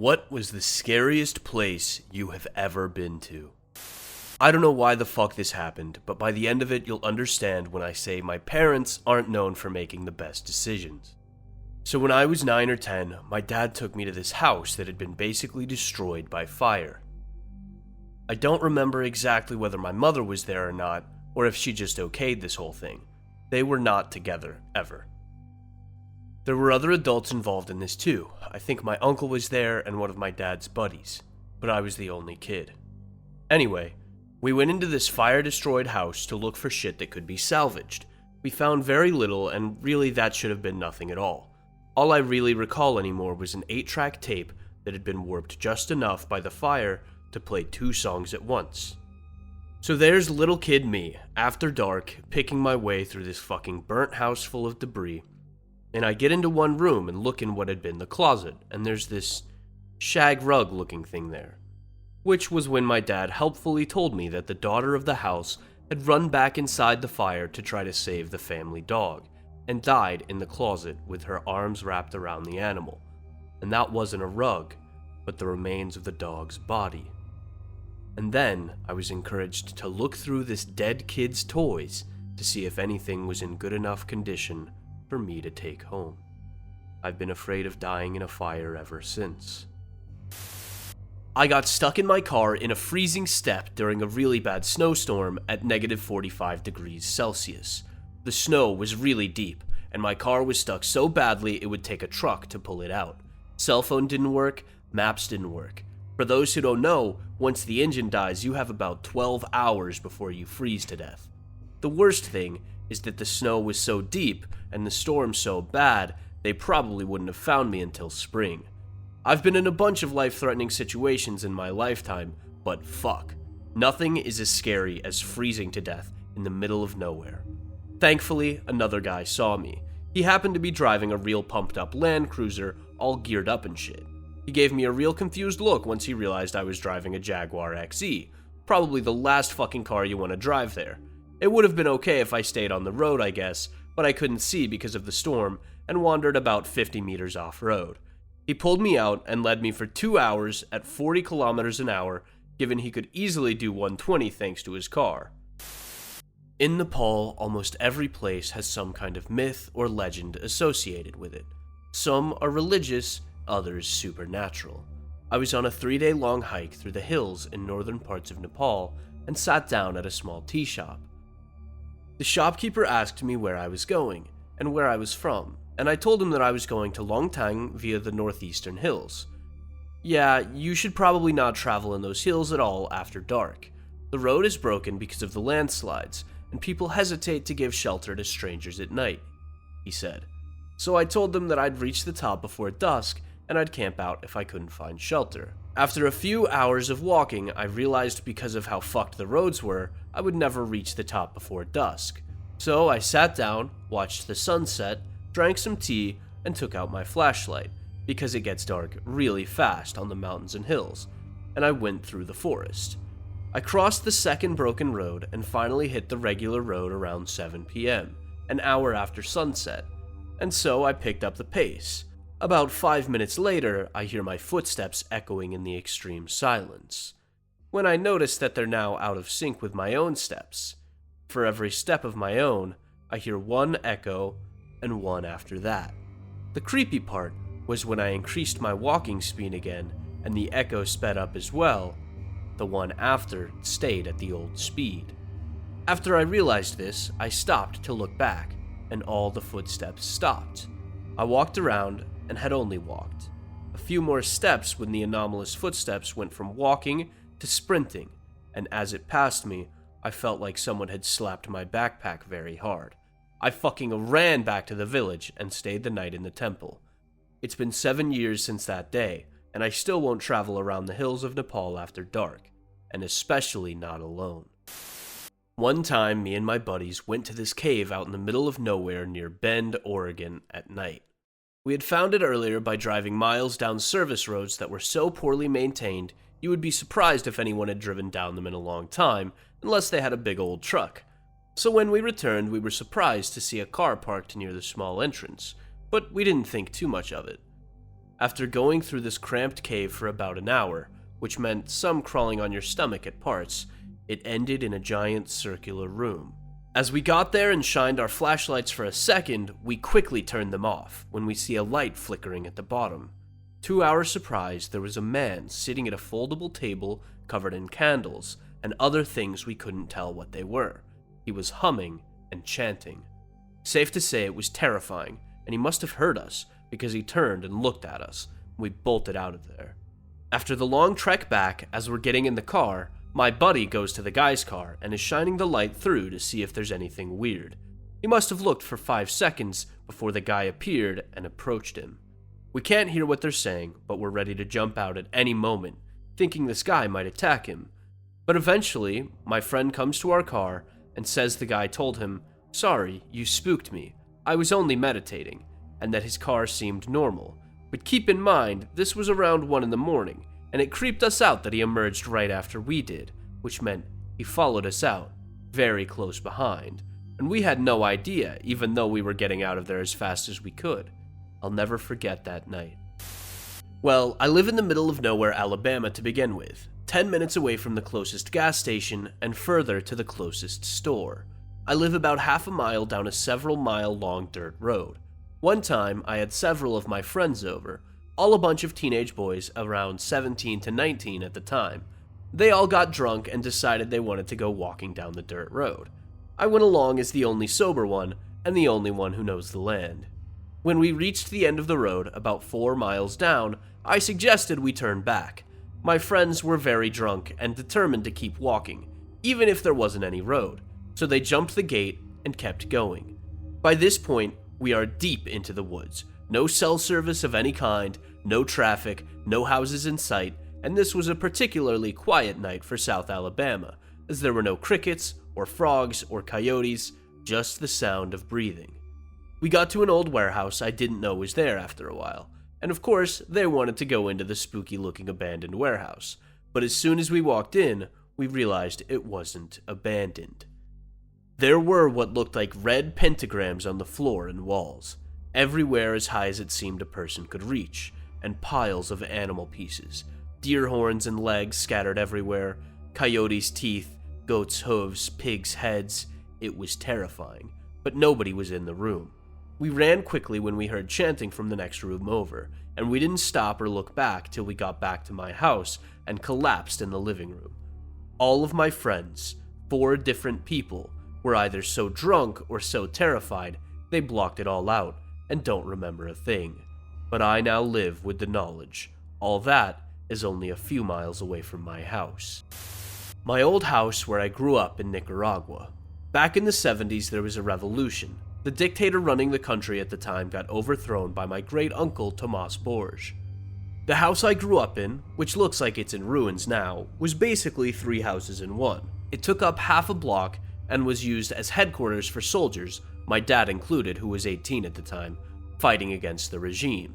What was the scariest place you have ever been to? I don't know why the fuck this happened, but by the end of it, you'll understand when I say my parents aren't known for making the best decisions. So when I was 9 or 10, my dad took me to this house that had been basically destroyed by fire. I don't remember exactly whether my mother was there or not, or if she just okayed this whole thing. They were not together, ever. There were other adults involved in this too. I think my uncle was there and one of my dad's buddies, but I was the only kid. Anyway, we went into this fire-destroyed house to look for shit that could be salvaged. We found very little, and really that should have been nothing at all. All I really recall anymore was an 8-track tape that had been warped just enough by the fire to play 2 songs at once. So there's little kid me, after dark, picking my way through this fucking burnt house full of debris, and I get into one room and look in what had been the closet, and there's this shag rug looking thing there. Which was when my dad helpfully told me that the daughter of the house had run back inside the fire to try to save the family dog, and died in the closet with her arms wrapped around the animal. And that wasn't a rug, but the remains of the dog's body. And then I was encouraged to look through this dead kid's toys to see if anything was in good enough condition for me to take home. I've been afraid of dying in a fire ever since. I got stuck in my car in a freezing steppe during a really bad snowstorm at -45 degrees Celsius. The snow was really deep, and my car was stuck so badly it would take a truck to pull it out. Cell phone didn't work, maps didn't work. For those who don't know, once the engine dies, you have about 12 hours before you freeze to death. The worst thing is that the snow was so deep and the storm so bad, they probably wouldn't have found me until spring. I've been in a bunch of life-threatening situations in my lifetime, but fuck, nothing is as scary as freezing to death in the middle of nowhere. Thankfully, another guy saw me. He happened to be driving a real pumped-up Land Cruiser, all geared up and shit. He gave me a real confused look once he realized I was driving a Jaguar XE, probably the last fucking car you want to drive there. It would have been okay if I stayed on the road, I guess, but I couldn't see because of the storm and wandered about 50 meters off-road. He pulled me out and led me for 2 hours at 40 kilometers an hour, given he could easily do 120 thanks to his car. In Nepal, almost every place has some kind of myth or legend associated with it. Some are religious, others supernatural. I was on a 3-day-long hike through the hills in northern parts of Nepal and sat down at a small tea shop. The shopkeeper asked me where I was going and where I was from, and I told him that I was going to Longtang via the northeastern hills. Yeah, you should probably not travel in those hills at all after dark. The road is broken because of the landslides, and people hesitate to give shelter to strangers at night, he said. So I told them that I'd reach the top before dusk, and I'd camp out if I couldn't find shelter. After a few hours of walking, I realized because of how fucked the roads were, I would never reach the top before dusk. So I sat down, watched the sunset, drank some tea, and took out my flashlight, because it gets dark really fast on the mountains and hills, and I went through the forest. I crossed the second broken road and finally hit the regular road around 7 p.m., an hour after sunset, and so I picked up the pace. About 5 minutes later, I hear my footsteps echoing in the extreme silence, when I notice that they're now out of sync with my own steps. For every step of my own, I hear one echo and one after that. The creepy part was when I increased my walking speed again and the echo sped up as well, the one after stayed at the old speed. After I realized this, I stopped to look back, and all the footsteps stopped. I walked around and had only walked a few more steps when the anomalous footsteps went from walking to sprinting, and as it passed me, I felt like someone had slapped my backpack very hard. I fucking ran back to the village and stayed the night in the temple. It's been 7 years since that day, and I still won't travel around the hills of Nepal after dark, and especially not alone. One time, me and my buddies went to this cave out in the middle of nowhere near Bend, Oregon at night. We had found it earlier by driving miles down service roads that were so poorly maintained, you would be surprised if anyone had driven down them in a long time, unless they had a big old truck. So when we returned, we were surprised to see a car parked near the small entrance, but we didn't think too much of it. After going through this cramped cave for about an hour, which meant some crawling on your stomach at parts, it ended in a giant circular room. As we got there and shined our flashlights for a second, we quickly turned them off when we see a light flickering at the bottom. To our surprise, there was a man sitting at a foldable table covered in candles and other things we couldn't tell what they were. He was humming and chanting. Safe to say it was terrifying, and he must have heard us because he turned and looked at us. We bolted out of there. After the long trek back, as we're getting in the car, my buddy goes to the guy's car and is shining the light through to see if there's anything weird. He must have looked for 5 seconds before the guy appeared and approached him. We can't hear what they're saying, but we're ready to jump out at any moment, thinking this guy might attack him. But eventually, my friend comes to our car and says the guy told him, "Sorry, you spooked me. I was only meditating," and that his car seemed normal. But keep in mind, this was around 1 in the morning, and it creeped us out that he emerged right after we did, which meant he followed us out, very close behind, and we had no idea, even though we were getting out of there as fast as we could. I'll never forget that night. Well, I live in the middle of nowhere, Alabama to begin with, 10 minutes away from the closest gas station and further to the closest store. I live about half a mile down a several-mile-long dirt road. One time, I had several of my friends over, all a bunch of teenage boys around 17 to 19 at the time. They all got drunk and decided they wanted to go walking down the dirt road. I went along as the only sober one and the only one who knows the land. When we reached the end of the road, about 4 miles down, I suggested we turn back. My friends were very drunk and determined to keep walking, even if there wasn't any road, so they jumped the gate and kept going. By this point, we are deep into the woods. No cell service of any kind, no traffic, no houses in sight, and this was a particularly quiet night for South Alabama, as there were no crickets, or frogs, or coyotes, just the sound of breathing. We got to an old warehouse I didn't know was there after a while, and of course, they wanted to go into the spooky-looking abandoned warehouse, but as soon as we walked in, we realized it wasn't abandoned. There were what looked like red pentagrams on the floor and walls, everywhere as high as it seemed a person could reach, and piles of animal pieces, deer horns and legs scattered everywhere, coyotes' teeth, goats' hooves, pigs' heads. It was terrifying, but nobody was in the room. We ran quickly when we heard chanting from the next room over, and we didn't stop or look back till we got back to my house and collapsed in the living room. All of my friends, 4 different people, were either so drunk or so terrified they blocked it all out and don't remember a thing. But I now live with the knowledge. All that is only a few miles away from my house. My old house where I grew up in Nicaragua. Back in the 70s there was a revolution. The dictator running the country at the time got overthrown by my great-uncle Tomás Borges. The house I grew up in, which looks like it's in ruins now, was basically 3 houses in one. It took up half a block and was used as headquarters for soldiers, my dad included, who was 18 at the time, fighting against the regime.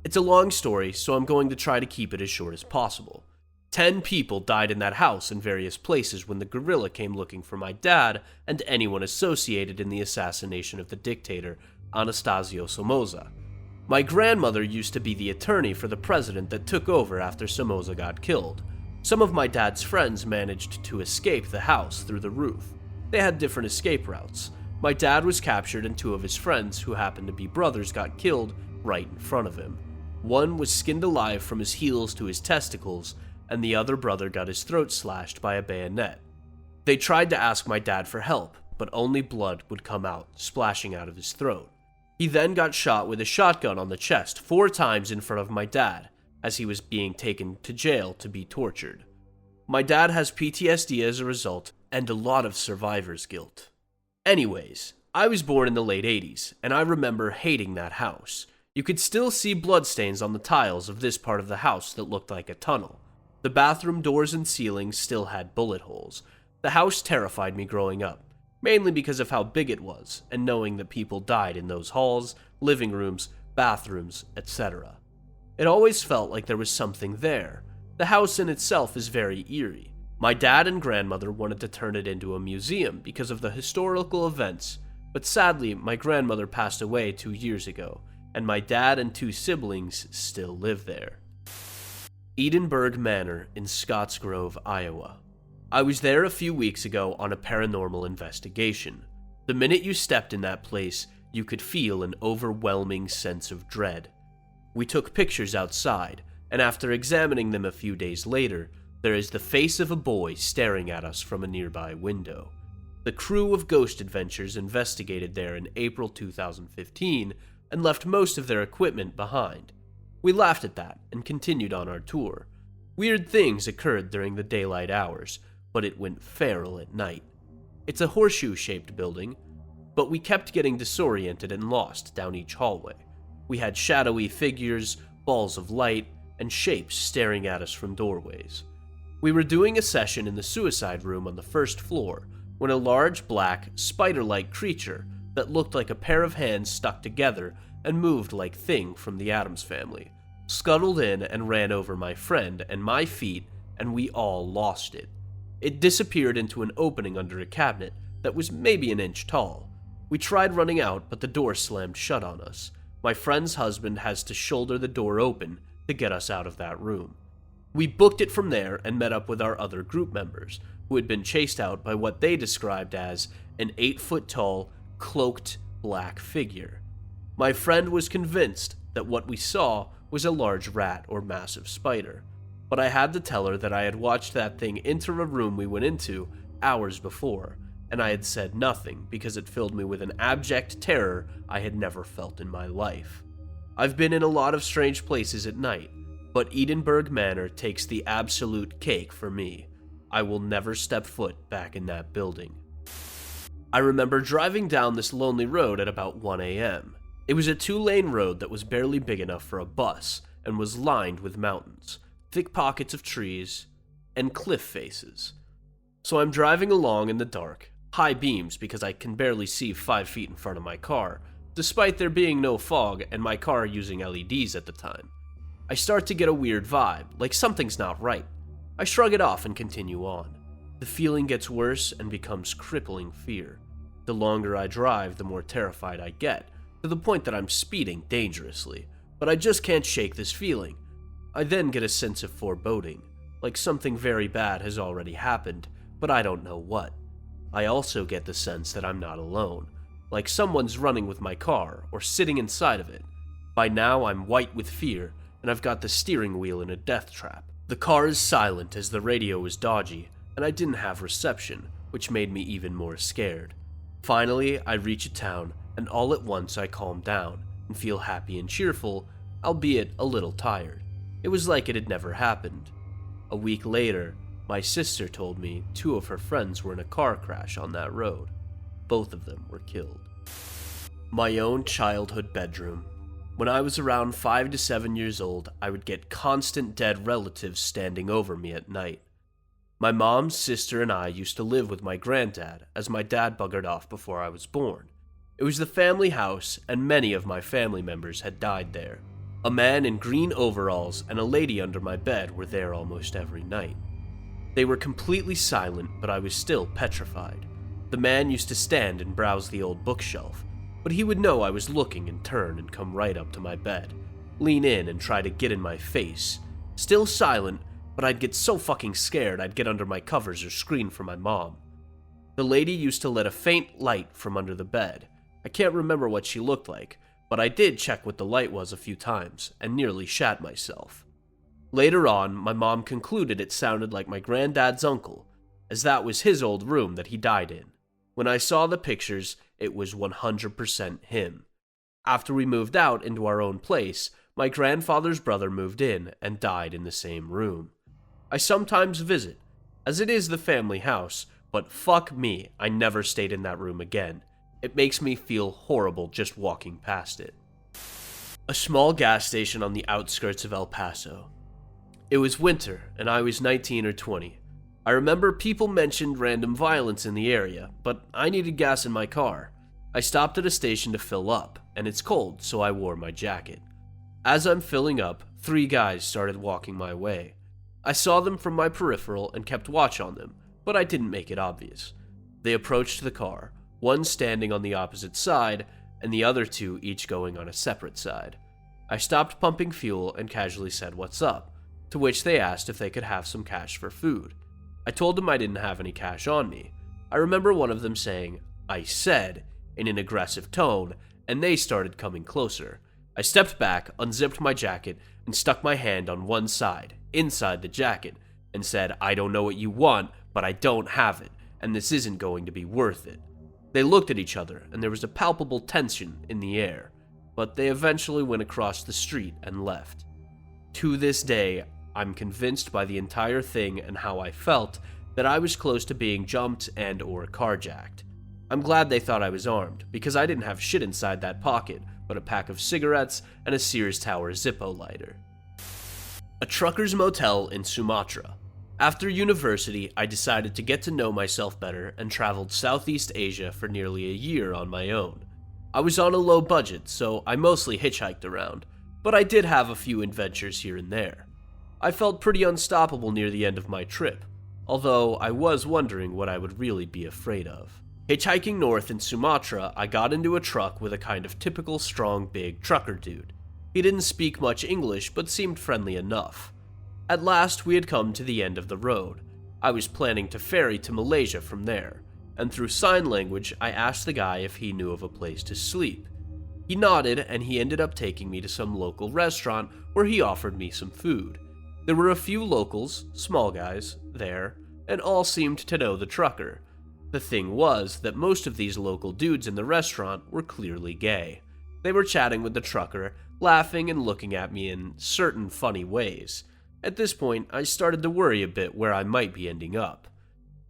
It's a long story, so I'm going to try to keep it as short as possible. 10 people died in that house in various places when the guerrilla came looking for my dad and anyone associated in the assassination of the dictator, Anastasio Somoza. My grandmother used to be the attorney for the president that took over after Somoza got killed. Some of my dad's friends managed to escape the house through the roof. They had different escape routes. My dad was captured and 2 of his friends, who happened to be brothers, got killed right in front of him. One was skinned alive from his heels to his testicles, and the other brother got his throat slashed by a bayonet. They tried to ask my dad for help, but only blood would come out, splashing out of his throat. He then got shot with a shotgun on the chest 4 times in front of my dad, as he was being taken to jail to be tortured. My dad has PTSD as a result, and a lot of survivor's guilt. Anyways, I was born in the late 80s, and I remember hating that house. You could still see bloodstains on the tiles of this part of the house that looked like a tunnel. The bathroom doors and ceilings still had bullet holes. The house terrified me growing up, mainly because of how big it was, and knowing that people died in those halls, living rooms, bathrooms, etc. It always felt like there was something there. The house in itself is very eerie. My dad and grandmother wanted to turn it into a museum because of the historical events, but sadly my grandmother passed away 2 years ago, and my dad and 2 siblings still live there. Edenburg Manor in Scottsgrove, Iowa. I was there a few weeks ago on a paranormal investigation. The minute you stepped in that place, you could feel an overwhelming sense of dread. We took pictures outside, and after examining them a few days later, there is the face of a boy staring at us from a nearby window. The crew of Ghost Adventures investigated there in April 2015 and left most of their equipment behind. We laughed at that and continued on our tour. Weird things occurred during the daylight hours, but it went feral at night. It's a horseshoe-shaped building, but we kept getting disoriented and lost down each hallway. We had shadowy figures, balls of light, and shapes staring at us from doorways. We were doing a session in the suicide room on the first floor when a large black, spider-like creature that looked like a pair of hands stuck together and moved like Thing from the Addams Family scuttled in and ran over my friend and my feet, and we all lost it. It disappeared into an opening under a cabinet that was maybe an inch tall. We tried running out, but the door slammed shut on us. My friend's husband has to shoulder the door open to get us out of that room. We booked it from there and met up with our other group members, who had been chased out by what they described as an 8-foot-tall, cloaked black figure. My friend was convinced that what we saw was a large rat or massive spider, but I had to tell her that I had watched that thing enter a room we went into hours before, and I had said nothing because it filled me with an abject terror I had never felt in my life. I've been in a lot of strange places at night, but Edenburg Manor takes the absolute cake for me. I will never step foot back in that building. I remember driving down this lonely road at about 1 a.m. It was a 2-lane road that was barely big enough for a bus and was lined with mountains, thick pockets of trees, and cliff faces. So I'm driving along in the dark, high beams because I can barely see 5 feet in front of my car, despite there being no fog and my car using LEDs at the time. I start to get a weird vibe, like something's not right. I shrug it off and continue on. The feeling gets worse and becomes crippling fear. The longer I drive, the more terrified I get, to the point that I'm speeding dangerously, but I just can't shake this feeling. I then get a sense of foreboding, like something very bad has already happened, but I don't know what. I also get the sense that I'm not alone, like someone's running with my car or sitting inside of it. By now I'm white with fear, and I've got the steering wheel in a death trap. The car is silent as the radio is dodgy, and I didn't have reception, which made me even more scared. Finally, I reach a town, and all at once I calm down and feel happy and cheerful, albeit a little tired. It was like it had never happened. A week later, my sister told me 2 of her friends were in a car crash on that road. Both of them were killed. My own childhood bedroom. When I was around 5 to 7 years old, I would get constant dead relatives standing over me at night. My mom, sister, and I used to live with my granddad, as my dad buggered off before I was born. It was the family house, and many of my family members had died there. A man in green overalls and a lady under my bed were there almost every night. They were completely silent, but I was still petrified. The man used to stand and browse the old bookshelf, but he would know I was looking and turn and come right up to my bed, lean in and try to get in my face. Still silent, but I'd get so fucking scared I'd get under my covers or scream for my mom. The lady used to let a faint light from under the bed. I can't remember what she looked like, but I did check what the light was a few times and nearly shat myself. Later on, my mom concluded it sounded like my granddad's uncle, as that was his old room that he died in. When I saw the pictures, it was 100% him. After we moved out into our own place, my grandfather's brother moved in and died in the same room. I sometimes visit, as it is the family house, but fuck me, I never stayed in that room again. It makes me feel horrible just walking past it. A small gas station on the outskirts of El Paso. It was winter, and I was 19 or 20. I remember people mentioned random violence in the area, but I needed gas in my car. I stopped at a station to fill up, and it's cold, so I wore my jacket. As I'm filling up, 3 guys started walking my way. I saw them from my peripheral and kept watch on them, but I didn't make it obvious. They approached the car, one standing on the opposite side, and the other two each going on a separate side. I stopped pumping fuel and casually said, "What's up?" To which they asked if they could have some cash for food. I told them I didn't have any cash on me. I remember one of them saying, "I said," in an aggressive tone, and they started coming closer. I stepped back, unzipped my jacket, and stuck my hand on one side, inside the jacket, and said, "I don't know what you want, but I don't have it, and this isn't going to be worth it." They looked at each other, and there was a palpable tension in the air, but they eventually went across the street and left. To this day, I'm convinced by the entire thing and how I felt that I was close to being jumped and or carjacked. I'm glad they thought I was armed, because I didn't have shit inside that pocket but a pack of cigarettes and a Sears Tower Zippo lighter. A trucker's motel in Sumatra. After university, I decided to get to know myself better and traveled Southeast Asia for nearly a year on my own. I was on a low budget, so I mostly hitchhiked around, but I did have a few adventures here and there. I felt pretty unstoppable near the end of my trip, although I was wondering what I would really be afraid of. Hitchhiking north in Sumatra, I got into a truck with a kind of typical strong big trucker dude. He didn't speak much English, but seemed friendly enough. At last, we had come to the end of the road. I was planning to ferry to Malaysia from there, and through sign language, I asked the guy if he knew of a place to sleep. He nodded, and he ended up taking me to some local restaurant where he offered me some food. There were a few locals, small guys, there, and all seemed to know the trucker. The thing was that most of these local dudes in the restaurant were clearly gay. They were chatting with the trucker, laughing and looking at me in certain funny ways. At this point, I started to worry a bit where I might be ending up.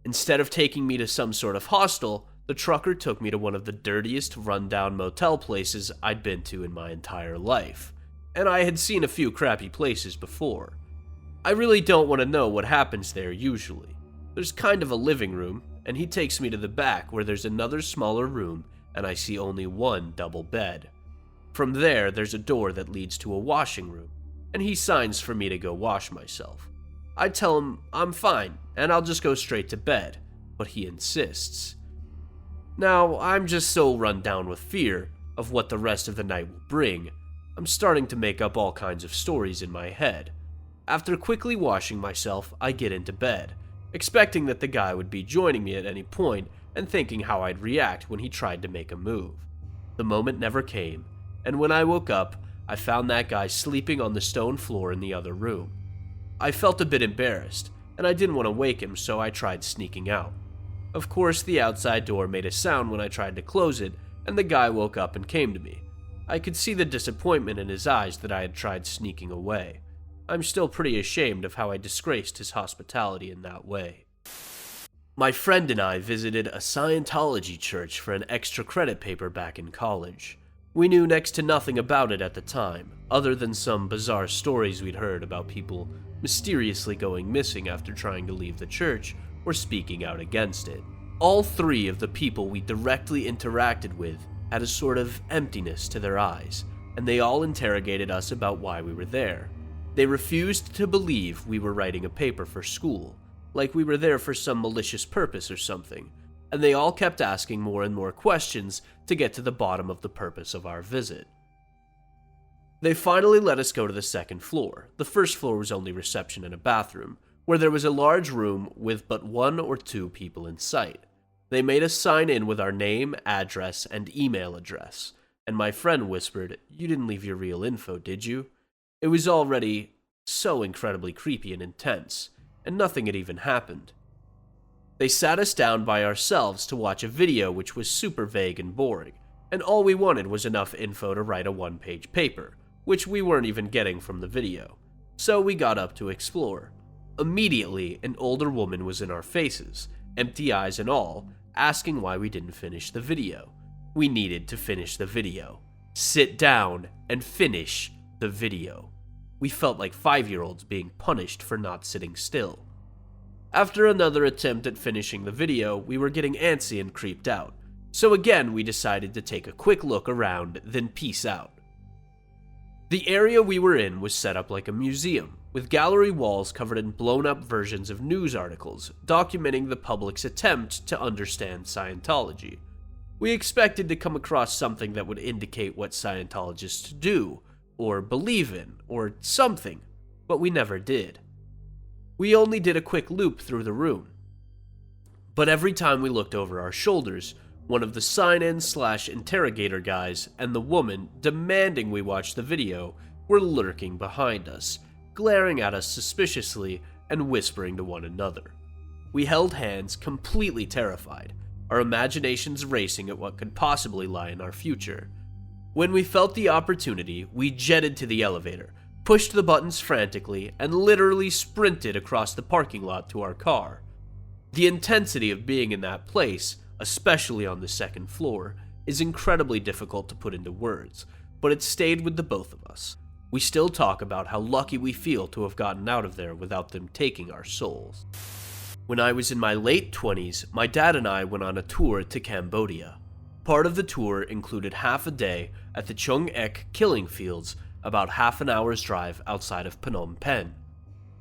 Instead of taking me to some sort of hostel, the trucker took me to one of the dirtiest, rundown motel places I'd been to in my entire life. And I had seen a few crappy places before. I really don't want to know what happens there usually. There's kind of a living room, and he takes me to the back where there's another smaller room and I see only one double bed. From there, there's a door that leads to a washing room, and he signs for me to go wash myself. I tell him I'm fine and I'll just go straight to bed, but he insists. Now, I'm just so run down with fear of what the rest of the night will bring, I'm starting to make up all kinds of stories in my head. After quickly washing myself, I get into bed, expecting that the guy would be joining me at any point and thinking how I'd react when he tried to make a move. The moment never came, and when I woke up, I found that guy sleeping on the stone floor in the other room. I felt a bit embarrassed, and I didn't want to wake him, so I tried sneaking out. Of course, the outside door made a sound when I tried to close it, and the guy woke up and came to me. I could see the disappointment in his eyes that I had tried sneaking away. I'm still pretty ashamed of how I disgraced his hospitality in that way. My friend and I visited a Scientology church for an extra credit paper back in college. We knew next to nothing about it at the time, other than some bizarre stories we'd heard about people mysteriously going missing after trying to leave the church or speaking out against it. All three of the people we directly interacted with had a sort of emptiness to their eyes, and they all interrogated us about why we were there. They refused to believe we were writing a paper for school, like we were there for some malicious purpose or something, and they all kept asking more and more questions to get to the bottom of the purpose of our visit. They finally let us go to the second floor. The first floor was only reception and a bathroom, where there was a large room with but one or two people in sight. They made us sign in with our name, address, and email address, and my friend whispered, "You didn't leave your real info, did you?" It was already so incredibly creepy and intense, and nothing had even happened. They sat us down by ourselves to watch a video which was super vague and boring, and all we wanted was enough info to write a one-page paper, which we weren't even getting from the video. So we got up to explore. Immediately, an older woman was in our faces, empty eyes and all, asking why we didn't finish the video. We needed to finish the video. Sit down and finish the video. We felt like 5-year-olds being punished for not sitting still. After another attempt at finishing the video, we were getting antsy and creeped out. So again, we decided to take a quick look around, then peace out. The area we were in was set up like a museum, with gallery walls covered in blown-up versions of news articles documenting the public's attempt to understand Scientology. We expected to come across something that would indicate what Scientologists do, or believe in, or something, but we never did. We only did a quick loop through the room. But every time we looked over our shoulders, one of the sign-in/interrogator guys and the woman demanding we watch the video were lurking behind us, glaring at us suspiciously and whispering to one another. We held hands, completely terrified, our imaginations racing at what could possibly lie in our future. When we felt the opportunity, we jetted to the elevator, pushed the buttons frantically, and literally sprinted across the parking lot to our car. The intensity of being in that place, especially on the second floor, is incredibly difficult to put into words, but it stayed with the both of us. We still talk about how lucky we feel to have gotten out of there without them taking our souls. When I was in my late 20s, my dad and I went on a tour to Cambodia. Part of the tour included half a day at the Chung Ek killing fields, about half an hour's drive outside of Phnom Penh.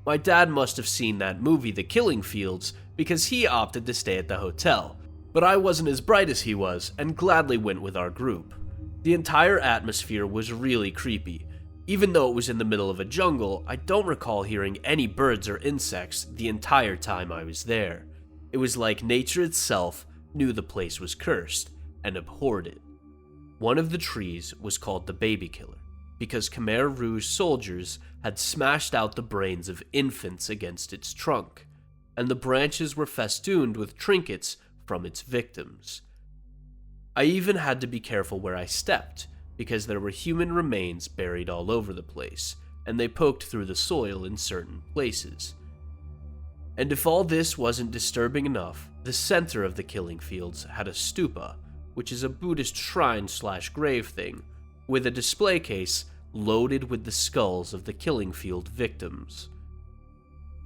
My dad must have seen that movie The Killing Fields because he opted to stay at the hotel, but I wasn't as bright as he was and gladly went with our group. The entire atmosphere was really creepy. Even though it was in the middle of a jungle, I don't recall hearing any birds or insects the entire time I was there. It was like nature itself knew the place was cursed and abhorred it. One of the trees was called the Baby Killer because Khmer Rouge soldiers had smashed out the brains of infants against its trunk, and the branches were festooned with trinkets from its victims. I even had to be careful where I stepped, because there were human remains buried all over the place, and they poked through the soil in certain places. And if all this wasn't disturbing enough, the center of the killing fields had a stupa, which is a Buddhist shrine/grave thing, with a display case loaded with the skulls of the killing field victims.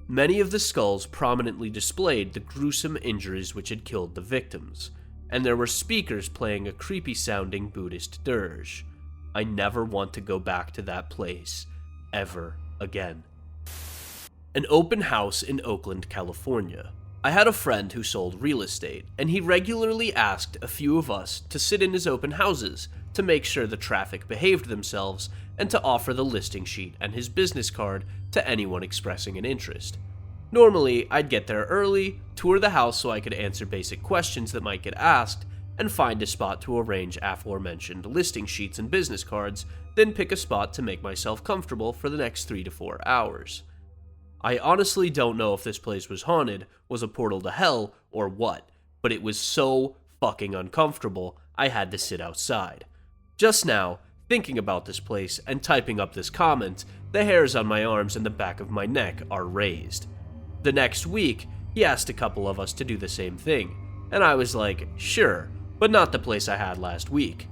Many of the skulls prominently displayed the gruesome injuries which had killed the victims, and there were speakers playing a creepy-sounding Buddhist dirge. I never want to go back to that place, ever again. An open house in Oakland, California. I had a friend who sold real estate, and he regularly asked a few of us to sit in his open houses to make sure the traffic behaved themselves and to offer the listing sheet and his business card to anyone expressing an interest. Normally, I'd get there early, tour the house so I could answer basic questions that might get asked, and find a spot to arrange aforementioned listing sheets and business cards, then pick a spot to make myself comfortable for the next 3 to 4 hours. I honestly don't know if this place was haunted, was a portal to hell, or what, but it was so fucking uncomfortable, I had to sit outside. Just now, thinking about this place and typing up this comment, the hairs on my arms and the back of my neck are raised. The next week, he asked a couple of us to do the same thing, and I was like, sure, but not the place I had last week.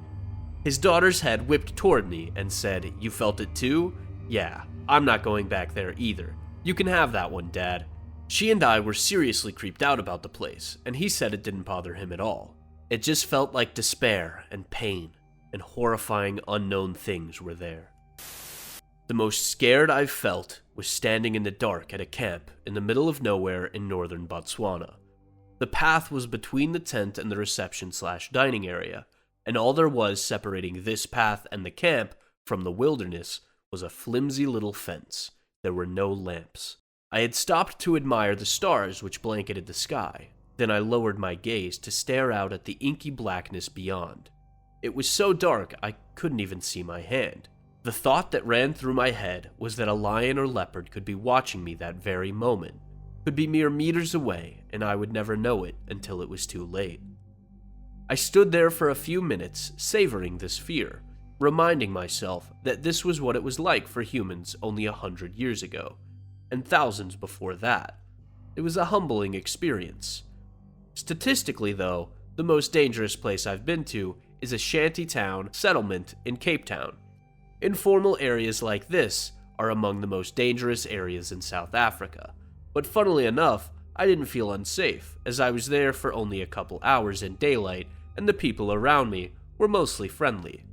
His daughter's head whipped toward me and said, "You felt it too? Yeah, I'm not going back there either. You can have that one, Dad." She and I were seriously creeped out about the place, and he said it didn't bother him at all. It just felt like despair and pain, and horrifying unknown things were there. The most scared I've felt was standing in the dark at a camp in the middle of nowhere in northern Botswana. The path was between the tent and the reception/dining area, and all there was separating this path and the camp from the wilderness was a flimsy little fence. There were no lamps. I had stopped to admire the stars which blanketed the sky. Then I lowered my gaze to stare out at the inky blackness beyond. It was so dark I couldn't even see my hand. The thought that ran through my head was that a lion or leopard could be watching me that very moment, could be mere meters away, and I would never know it until it was too late. I stood there for a few minutes, savoring this fear, reminding myself that this was what it was like for humans only 100 years ago, and thousands before that. It was a humbling experience. Statistically, though, the most dangerous place I've been to is a shantytown settlement in Cape Town. Informal areas like this are among the most dangerous areas in South Africa, but funnily enough, I didn't feel unsafe, as I was there for only a couple hours in daylight, and the people around me were mostly friendly.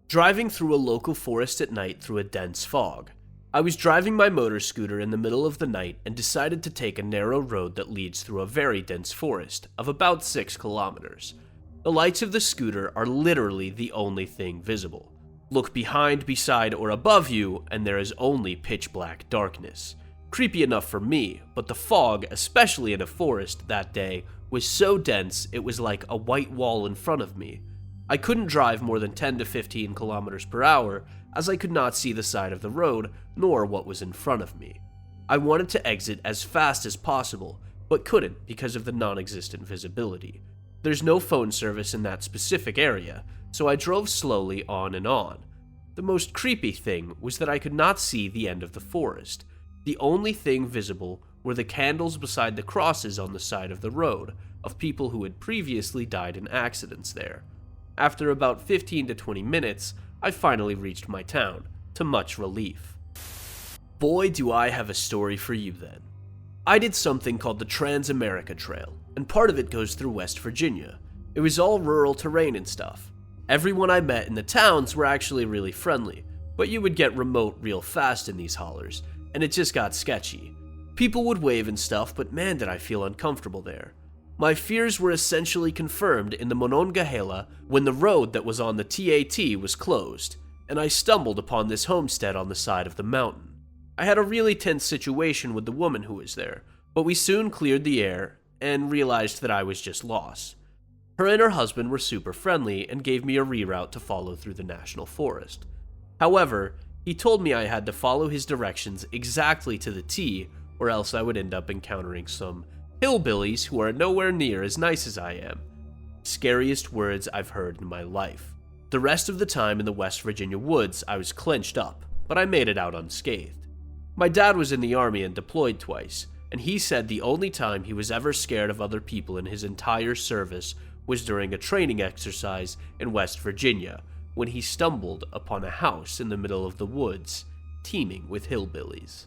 Driving through a local forest at night through a dense fog. I was driving my motor scooter in the middle of the night and decided to take a narrow road that leads through a very dense forest of about 6 kilometers. The lights of the scooter are literally the only thing visible. Look behind, beside, or above you, and there is only pitch black darkness. Creepy enough for me, but the fog, especially in a forest that day, was so dense it was like a white wall in front of me. I couldn't drive more than 10 to 15 kilometers per hour, as I could not see the side of the road, nor what was in front of me. I wanted to exit as fast as possible, but couldn't because of the non-existent visibility. There's no phone service in that specific area, so I drove slowly on and on. The most creepy thing was that I could not see the end of the forest. The only thing visible were the candles beside the crosses on the side of the road of people who had previously died in accidents there. After about 15 to 20 minutes, I finally reached my town, to much relief. Boy, do I have a story for you then. I did something called the Trans-America Trail, and part of it goes through West Virginia. It was all rural terrain and stuff. Everyone I met in the towns were actually really friendly, but you would get remote real fast in these hollers, and it just got sketchy. People would wave and stuff, but man did I feel uncomfortable there. My fears were essentially confirmed in the Monongahela when the road that was on the TAT was closed, and I stumbled upon this homestead on the side of the mountain. I had a really tense situation with the woman who was there, but we soon cleared the air and realized that I was just lost. Her and her husband were super friendly and gave me a reroute to follow through the national forest. However, he told me I had to follow his directions exactly to the T, or else I would end up encountering some hillbillies who are nowhere near as nice as I am. Scariest words I've heard in my life. The rest of the time in the West Virginia woods, I was clenched up, but I made it out unscathed. My dad was in the army and deployed twice, and he said the only time he was ever scared of other people in his entire service was during a training exercise in West Virginia, when he stumbled upon a house in the middle of the woods, teeming with hillbillies.